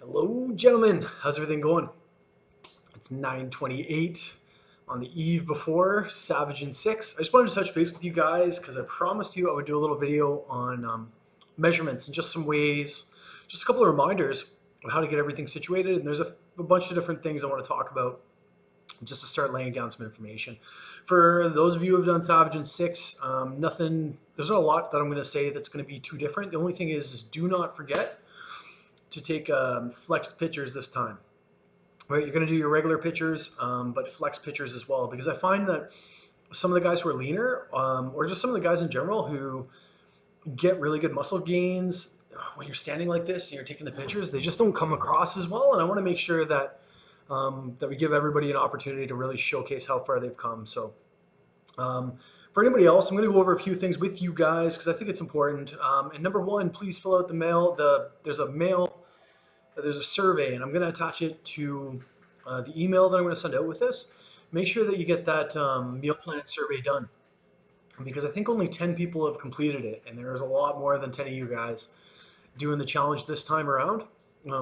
Hello, gentlemen. How's everything going? It's 9:28 on the eve before Savage and 6. I just wanted to touch base with you guys because I promised you I would do a little video on measurements and just some ways, just a couple of reminders of how to get everything situated. And there's a bunch of different things I want to talk about just to start laying down some information. For those of you who have done Savage and 6, there's not a lot that I'm going to say that's going to be too different. The only thing is do not forget to take flexed pitchers this time. Right, you're going to do your regular pitchers, but flex pitchers as well, because I find that some of the guys who are leaner, or just some of the guys in general who get really good muscle gains when you're standing like this and you're taking the pitchers, they just don't come across as well. And I want to make sure that that we give everybody an opportunity to really showcase how far they've come. So for anybody else, I'm going to go over a few things with you guys because I think it's important. And number one, please fill out the mail. There's a survey, and I'm going to attach it to the email that I'm going to send out with this. Make sure that you get that meal plan survey done, because I think only 10 people have completed it, and there's a lot more than 10 of you guys doing the challenge this time around.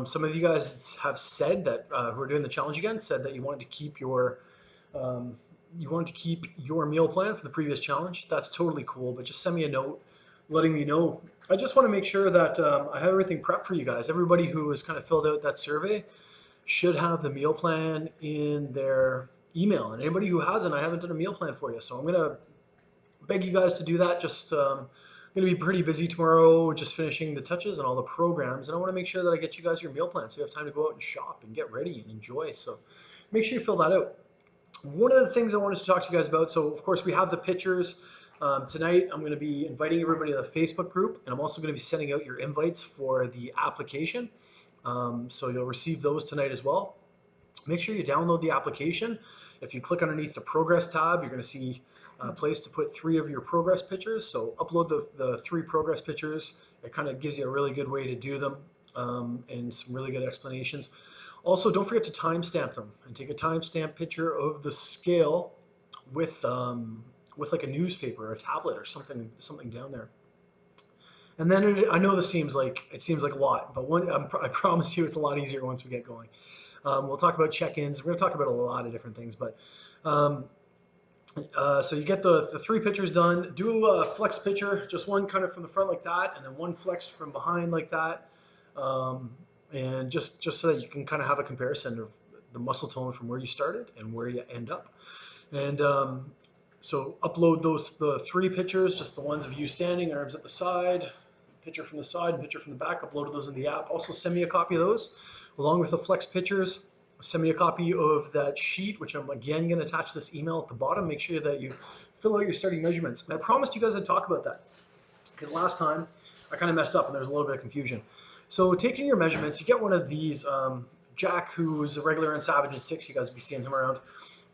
Some of you guys have said that who are doing the challenge again said that you wanted to keep your meal plan for the previous challenge. That's totally cool, but just send me a note letting me know. I just want to make sure that I have everything prepped for you guys. Everybody who has kind of filled out that survey should have the meal plan in their email. And anybody who hasn't, I haven't done a meal plan for you. So I'm going to beg you guys to do that. Just going to be pretty busy tomorrow, just finishing the touches and all the programs. And I want to make sure that I get you guys your meal plan so you have time to go out and shop and get ready and enjoy. So make sure you fill that out. One of the things I wanted to talk to you guys about, so of course we have the pictures. Tonight I'm going to be inviting everybody to the Facebook group, and I'm also going to be sending out your invites for the application. So you'll receive those tonight as well. Make sure you download the application. If you click underneath the progress tab, you're going to see a place to put 3 of your progress pictures. So upload the 3 progress pictures. It kind of gives you a really good way to do them and some really good explanations. Also, don't forget to timestamp them and take a timestamp picture of the scale with like a newspaper or a tablet or something down there. And then I know this seems like a lot, but I promise you it's a lot easier once we get going. We'll talk about check-ins. We're going to talk about a lot of different things, but so you get the 3 pictures done. Do a flex picture, just one kind of from the front like that, and then one flex from behind like that. And just so that you can kind of have a comparison of the muscle tone from where you started and where you end up. And so upload the 3 pictures, just the ones of you standing, arms at the side, picture from the side, and picture from the back. Upload those in the app. Also send me a copy of those along with the flex pictures. Send me a copy of that sheet, which I'm again going to attach this email at the bottom. Make sure that you fill out your starting measurements. And I promised you guys I'd talk about that because last time I kind of messed up and there was a little bit of confusion. So taking your measurements, you get one of these. Jack, who's a regular in Savage and 6, you guys will be seeing him around,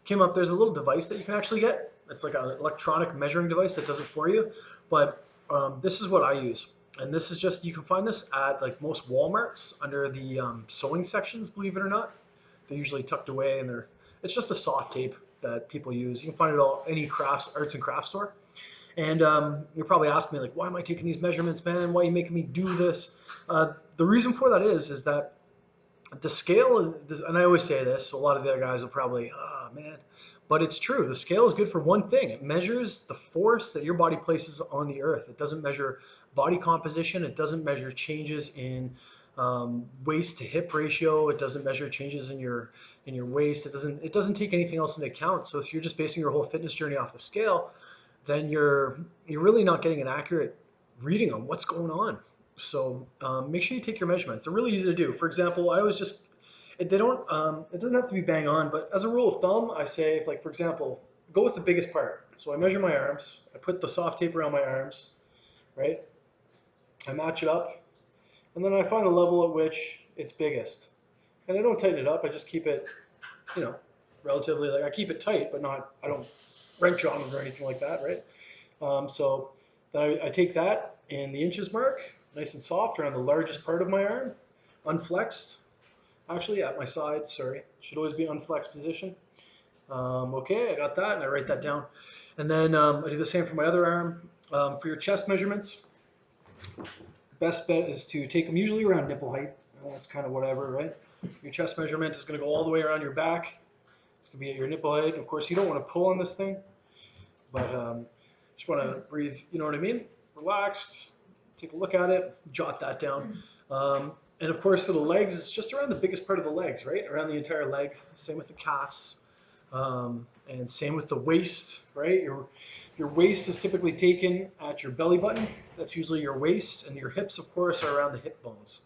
came up. There's a little device that you can actually get. It's like an electronic measuring device that does it for you. But this is what I use. And this is just, you can find this at like most Walmarts under the sewing sections, believe it or not. They're usually tucked away, and it's just a soft tape that people use. You can find it at any arts and crafts store. And you're probably asking me, like, why am I taking these measurements, man? Why are you making me do this? The reason for that is that the scale is, and I always say this, so a lot of the other guys will probably, oh, man. But it's true. The scale is good for one thing. It measures the force that your body places on the earth. It doesn't measure body composition. It doesn't measure changes in waist to hip ratio. It doesn't measure changes in your waist. It doesn't take anything else into account. So if you're just basing your whole fitness journey off the scale, then you're really not getting an accurate reading on what's going on. So make sure you take your measurements. They're really easy to do. For example, it doesn't have to be bang on, but as a rule of thumb, I say, like, for example, go with the biggest part. So I measure my arms. I put the soft tape around my arms, right? I match it up, and then I find the level at which it's biggest. And I don't tighten it up. I just keep it, relatively, like, I keep it tight, but I don't wrench on it or anything like that, right? So then I take that in the inches mark, nice and soft around the largest part of my arm, unflexed. Actually, at my side, sorry. Should always be unflexed position. Okay, I got that, and I write that down. And then I do the same for my other arm. For your chest measurements, best bet is to take them usually around nipple height. That's kind of whatever, right? Your chest measurement is going to go all the way around your back. It's going to be at your nipple height. Of course, you don't want to pull on this thing, but just want to breathe, you know what I mean? Relaxed, take a look at it, jot that down. And of course, for the legs, it's just around the biggest part of the legs, right? Around the entire leg. Same with the calves, and same with the waist, right? Your waist is typically taken at your belly button. That's usually your waist, and your hips, of course, are around the hip bones.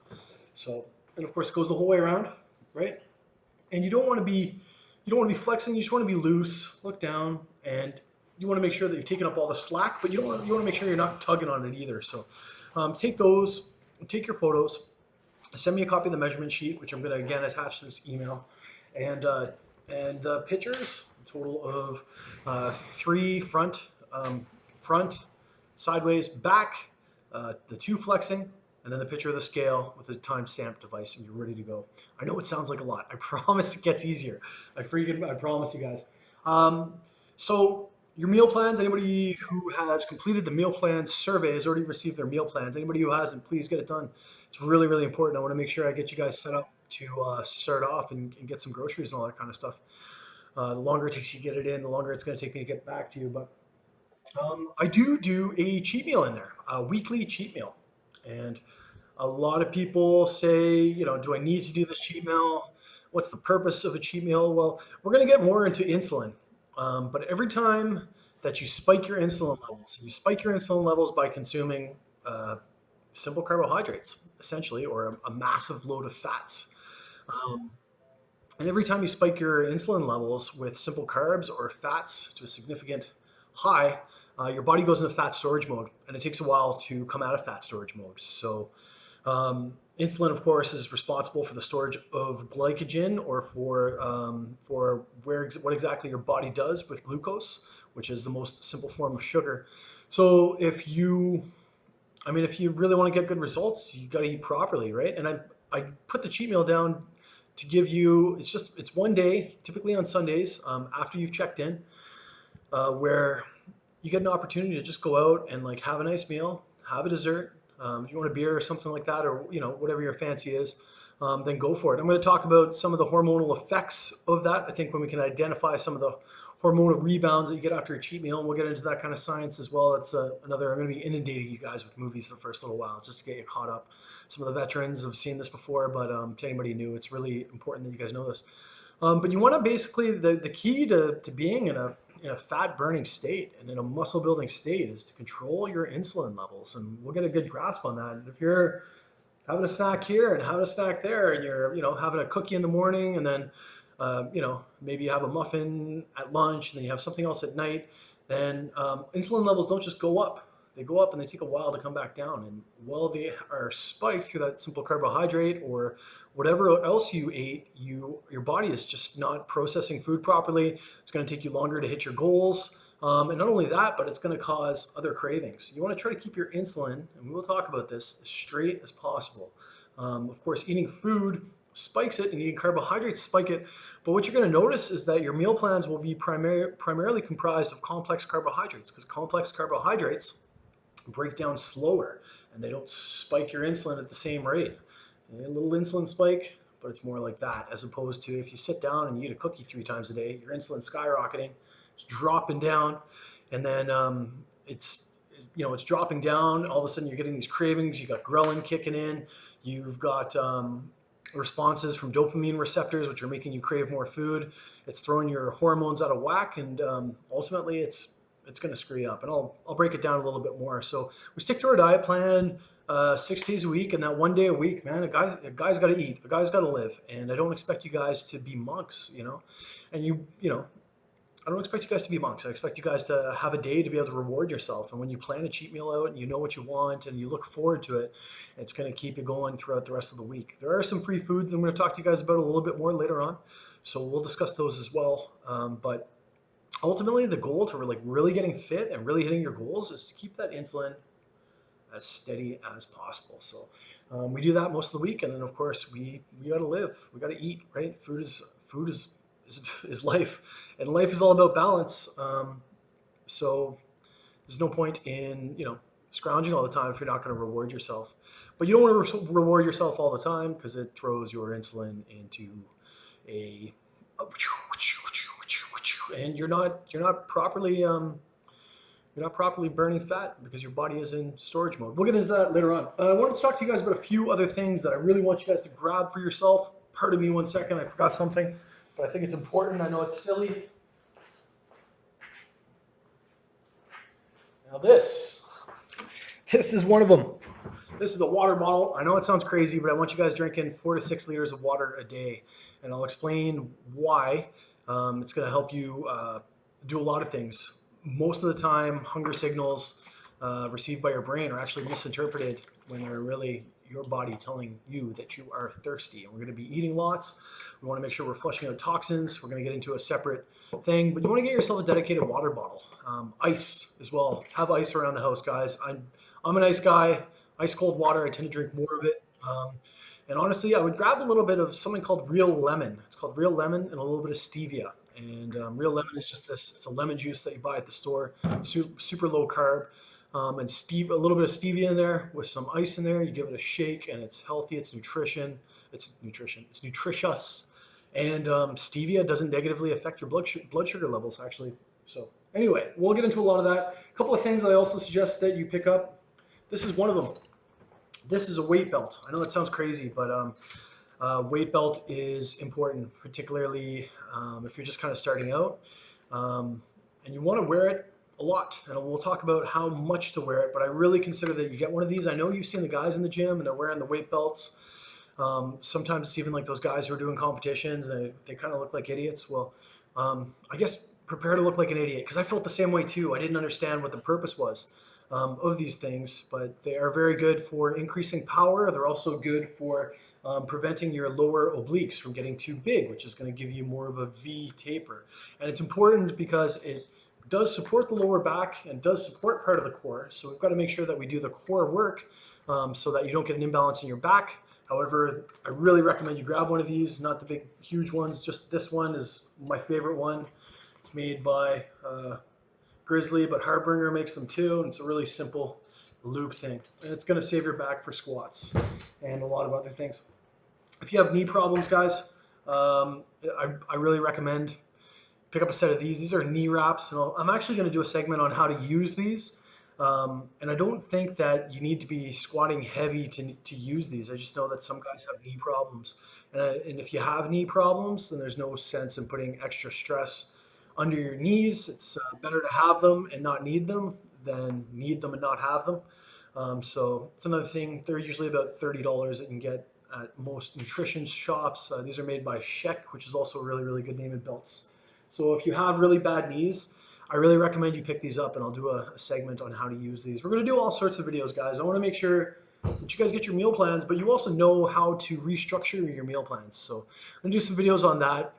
So, and of course, it goes the whole way around, right? And you don't want to be flexing. You just want to be loose. Look down, and you want to make sure that you're taking up all the slack, but you want to make sure you're not tugging on it either. So, take those, take your photos, send me a copy of the measurement sheet, which I'm going to again attach to this email, and the pictures, a total of 3 front, sideways, back, the 2 flexing, and then the picture of the scale with a timestamp device, and you're ready to go. I know it sounds like a lot. I promise it gets easier. I promise you guys. So your meal plans, anybody who has completed the meal plan survey has already received their meal plans. Anybody who hasn't, please get it done. It's really, really important. I want to make sure I get you guys set up to start off and get some groceries and all that kind of stuff. The longer it takes you to get it in, the longer it's going to take me to get back to you. But I do a cheat meal in there, a weekly cheat meal. And a lot of people say, you know, do I need to do this cheat meal? What's the purpose of a cheat meal? Well, we're going to get more into insulin. But every time that you spike your insulin levels, you spike your insulin levels by consuming simple carbohydrates, essentially, or a massive load of fats. Um, and every time you spike your insulin levels with simple carbs or fats to a significant high, your body goes into fat storage mode, and it takes a while to come out of fat storage mode. So, insulin, of course, is responsible for the storage of glycogen, or for what exactly your body does with glucose, which is the most simple form of sugar. So, if you really want to get good results, you got to eat properly, right? And I put the cheat meal down to give you. It's one day, typically on Sundays, after you've checked in, where you get an opportunity to just go out and like have a nice meal, have a dessert. If you want a beer or something like that, or whatever your fancy is, then go for it. I'm going to talk about some of the hormonal effects of that. I think when we can identify some of the hormonal rebounds that you get after a cheat meal, and we'll get into that kind of science as well. That's I'm going to be inundating you guys with movies the first little while just to get you caught up. Some of the veterans have seen this before, but to anybody new, it's really important that you guys know this. But you want to basically, the key to being in a fat burning state and in a muscle building state is to control your insulin levels. And we'll get a good grasp on that. And if you're having a snack here and having a snack there, and you're, having a cookie in the morning, and then, maybe you have a muffin at lunch, and then you have something else at night, then insulin levels don't just go up. They go up and they take a while to come back down. And while they are spiked through that simple carbohydrate or whatever else you ate, your body is just not processing food properly. It's going to take you longer to hit your goals. And not only that, but it's going to cause other cravings. You want to try to keep your insulin, and we will talk about this, as straight as possible. Of course, eating food spikes it, and eating carbohydrates spike it. But what you're going to notice is that your meal plans will be primarily comprised of complex carbohydrates, because complex carbohydrates break down slower, and they don't spike your insulin at the same rate. A little insulin spike, but it's more like that, as opposed to if you sit down and you eat a cookie 3 times a day, your insulin's skyrocketing, it's dropping down, and then it's dropping down. All of a sudden, you're getting these cravings. You got ghrelin kicking in. You've got responses from dopamine receptors, which are making you crave more food. It's throwing your hormones out of whack, and ultimately, it's going to screw you up. And I'll break it down a little bit more. So we stick to our diet plan 6 days a week, and that 1 day a week, man, a guy's got to eat, a guy's got to live. And I don't expect you guys to be monks, and I don't expect you guys to be monks. I expect you guys to have a day to be able to reward yourself. And when you plan a cheat meal out and you know what you want and you look forward to it, it's going to keep you going throughout the rest of the week. There are some free foods I'm going to talk to you guys about a little bit more later on. So we'll discuss those as well. But ultimately, the goal to really getting fit and really hitting your goals is to keep that insulin as steady as possible. So we do that most of the week. And then, of course, we got to live. We got to eat, right? Food is life, and life is all about balance. So there's no point in scrounging all the time if you're not going to reward yourself. But you don't want to reward yourself all the time because it throws your insulin into a and you're not properly burning fat because your body is in storage mode. We'll get into that later on. I wanted to talk to you guys about a few other things that I really want you guys to grab for yourself. Pardon me 1 second, I forgot something, but I think it's important. I know it's silly. Now this is one of them. This is a water bottle. I know it sounds crazy, but I want you guys drinking 4 to 6 liters of water a day, and I'll explain why. It's going to help you do a lot of things. Most of the time, hunger signals received by your brain are actually misinterpreted when they're really your body telling you that you are thirsty. And we're going to be eating lots. We want to make sure we're flushing out toxins. We're going to get into a separate thing, but you want to get yourself a dedicated water bottle. Ice as well. Have ice around the house, guys. I'm an ice guy. Ice cold water. I tend to drink more of it. And honestly, I would grab a little bit of something called real lemon. It's called real lemon and a little bit of stevia. And real lemon is just this. It's a lemon juice that you buy at the store. Super low carb. And a little bit of stevia in there with some ice in there. You give it a shake, and it's healthy. It's nutrition. It's nutritious. And stevia doesn't negatively affect your blood sugar levels, actually. So anyway, we'll get into a lot of that. A couple of things I also suggest that you pick up. This is one of them. This is a weight belt. I know that sounds crazy, but weight belt is important, particularly if you're just kind of starting out. And you want to wear it a lot. And we'll talk about how much to wear it, but I really consider that you get one of these. I know you've seen the guys in the gym and they're wearing the weight belts. Sometimes it's even like those guys who are doing competitions, and they kind of look like idiots. Well, I guess prepare to look like an idiot, because I felt the same way too. I didn't understand what the purpose was of these things, but they are very good for increasing power. They're also good for preventing your lower obliques from getting too big, which is going to give you more of a V taper. And it's important because it does support the lower back and does support part of the core. So we've got to make sure that we do the core work so that you don't get an imbalance in your back. However, I really recommend you grab one of these, not the big, huge ones. Just this one is my favorite one. It's made by Grizzly, but Harbinger makes them too. And it's a really simple lube thing. And it's going to save your back for squats and a lot of other things. If you have knee problems, guys, I really recommend pick up a set of these. These are knee wraps. And I'm actually going to do a segment on how to use these. And I don't think that you need to be squatting heavy to use these. I just know that some guys have knee problems. And if you have knee problems, then there's no sense in putting extra stress under your knees. It's better to have them and not need them than need them and not have them. So it's another thing. They're usually about $30 that you can get at most nutrition shops. These are made by Sheck, which is also a really, really good name in belts. So if you have really bad knees, I really recommend you pick these up, and I'll do a segment on how to use these. We're going to do all sorts of videos, guys. I want to make sure that you guys get your meal plans, but you also know how to restructure your meal plans. So I'm going to do some videos on that.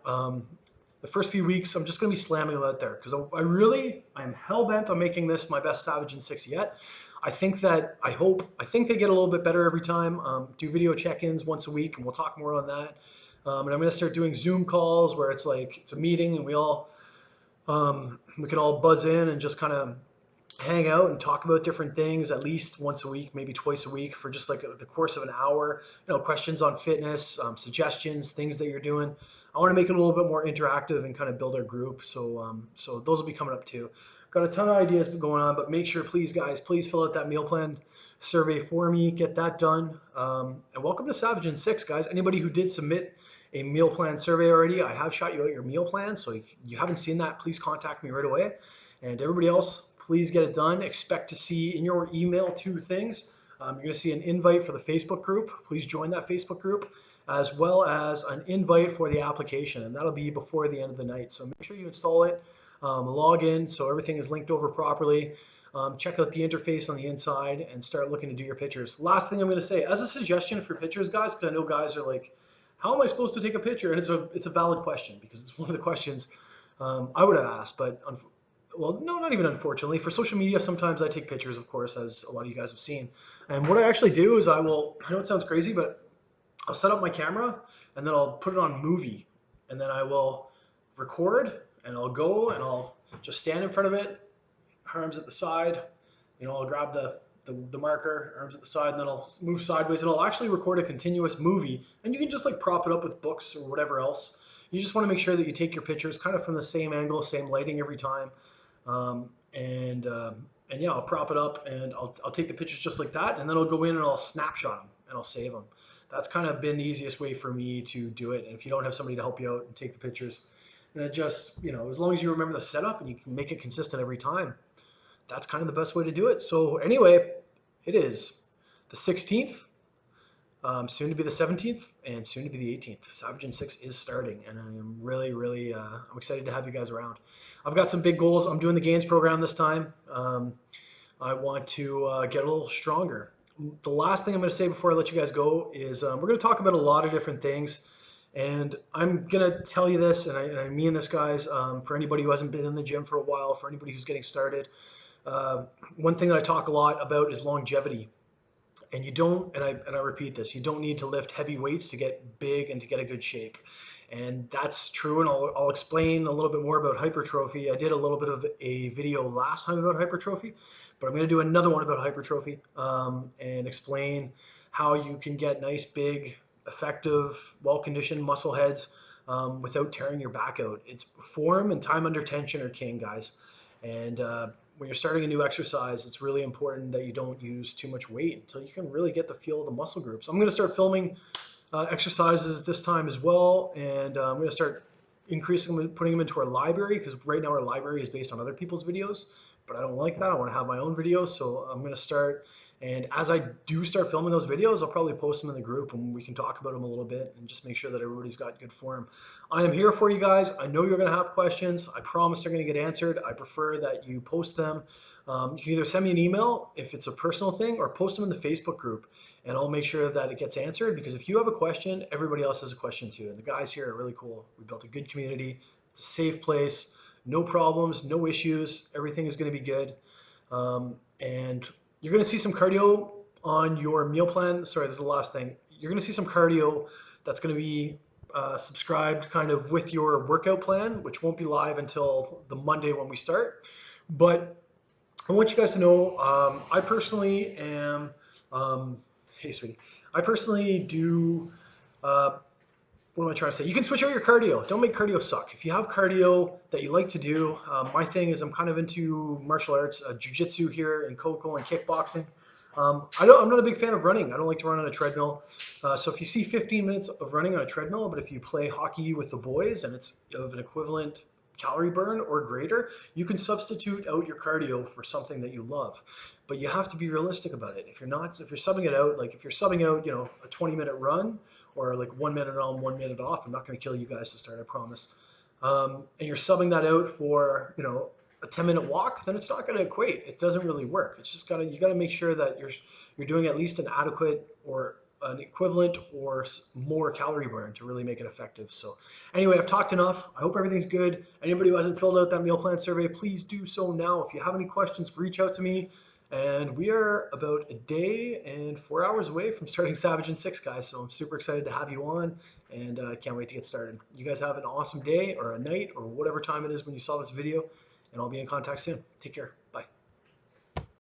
The first few weeks, I'm just going to be slamming them out there because I'm hell-bent on making this my best Savage in 6 yet. I think they get a little bit better every time. Do video check-ins once a week, and we'll talk more on that. And I'm going to start doing Zoom calls where it's like it's a meeting and we can all buzz in and just kind of hang out and talk about different things at least once a week, maybe twice a week for just like the course of an hour. Questions on fitness, suggestions, things that you're doing. I want to make it a little bit more interactive and kind of build our group. So those will be coming up too. Got a ton of ideas going on, but make sure, please, guys, please fill out that meal plan survey for me. Get that done. And welcome to Savage in 6, guys. Anybody who did submit a meal plan survey already, I have shot you out your meal plan. So if you haven't seen that, please contact me right away. And everybody else, please get it done. Expect to see in your email 2 things. You're going to see an invite for the Facebook group. Please join that Facebook group, as well as an invite for the application. And that'll be before the end of the night. So make sure you install it, log in so everything is linked over properly. Check out the interface on the inside and start looking to do your pictures. Last thing I'm going to say, as a suggestion for pictures, guys, because I know guys are like, how am I supposed to take a picture? And it's a valid question because it's one of the questions I would have asked, but well, no, not even unfortunately. For social media, sometimes I take pictures, of course, as a lot of you guys have seen. And what I actually do is I know it sounds crazy, but I'll set up my camera and then I'll put it on movie, and then I will record and I'll go and I'll just stand in front of it, arms at the side. I'll grab the the marker, arms at the side, and then I'll move sideways, and I'll actually record a continuous movie. And you can just like prop it up with books or whatever else. You just want to make sure that you take your pictures kind of from the same angle, same lighting every time. Um, and and yeah, I'll prop it up and I'll take the pictures just like that, and then I'll go in and I'll snapshot them and I'll save them. That's kind of been the easiest way for me to do it. And if you don't have somebody to help you out and take the pictures, and it just, as long as you remember the setup and you can make it consistent every time, that's kind of the best way to do it. So anyway, it is the 16th, soon to be the 17th, and soon to be the 18th. Savage in 6 is starting, and I am really, I'm excited to have you guys around. I've got some big goals. I'm doing the gains program this time. I want to get a little stronger. The last thing I'm going to say before I let you guys go is we're going to talk about a lot of different things. And I'm going to tell you this, and I mean this, guys, for anybody who hasn't been in the gym for a while, for anybody who's getting started. One thing that I talk a lot about is longevity. And you don't, and I repeat this, you don't need to lift heavy weights to get big and to get a good shape. And that's true, and I'll explain a little bit more about hypertrophy. I did a little bit of a video last time about hypertrophy, but I'm going to do another one about hypertrophy and explain how you can get nice, big, effective, well-conditioned muscle heads without tearing your back out. It's form and time under tension are king, guys. And when you're starting a new exercise, it's really important that you don't use too much weight until you can really get the feel of the muscle groups. I'm going to start filming exercises this time as well, and I'm going to start increasing them, putting them into our library, because right now our library is based on other people's videos, but I don't like that. I want to have my own videos, so I'm going to start. And as I do start filming those videos, I'll probably post them in the group and we can talk about them a little bit and just make sure that everybody's got good form. I am here for you guys. I know you're going to have questions. I promise they're going to get answered. I prefer that you post them. You can either send me an email if it's a personal thing, or post them in the Facebook group, and I'll make sure that it gets answered, because if you have a question, everybody else has a question too. And the guys here are really cool. We built a good community. It's a safe place. No problems, no issues. Everything is going to be good. And you're going to see some cardio on your meal plan. Sorry, this is the last thing. You're going to see some cardio that's going to be subscribed kind of with your workout plan, which won't be live until the Monday when we start. But I want you guys to know, I personally am, hey sweetie, I personally do, what am I trying to say? You can switch out your cardio. Don't make cardio suck. If you have cardio that you like to do, my thing is I'm kind of into martial arts, jiu-jitsu here, and Coco and kickboxing. I'm not a big fan of running. I don't like to run on a treadmill. So if you see 15 minutes of running on a treadmill, but if you play hockey with the boys and it's of an equivalent calorie burn or greater, you can substitute out your cardio for something that you love. But you have to be realistic about it. If you're subbing it out, like if you're subbing out, a 20-minute run or like 1 minute on, 1 minute off, I'm not going to kill you guys to start, I promise. And you're subbing that out for, a 10-minute walk, then it's not going to equate. It doesn't really work. It's just you got to make sure that you're doing at least an adequate or an equivalent or more calorie burn to really make it effective. So anyway, I've talked enough. I hope everything's good. Anybody who hasn't filled out that meal plan survey, please do so now. If you have any questions, reach out to me. And we are about a day and 4 hours away from starting Savage in 6, guys. So I'm super excited to have you on, and can't wait to get started. You guys have an awesome day or a night or whatever time it is when you saw this video, and I'll be in contact soon. Take care. Bye.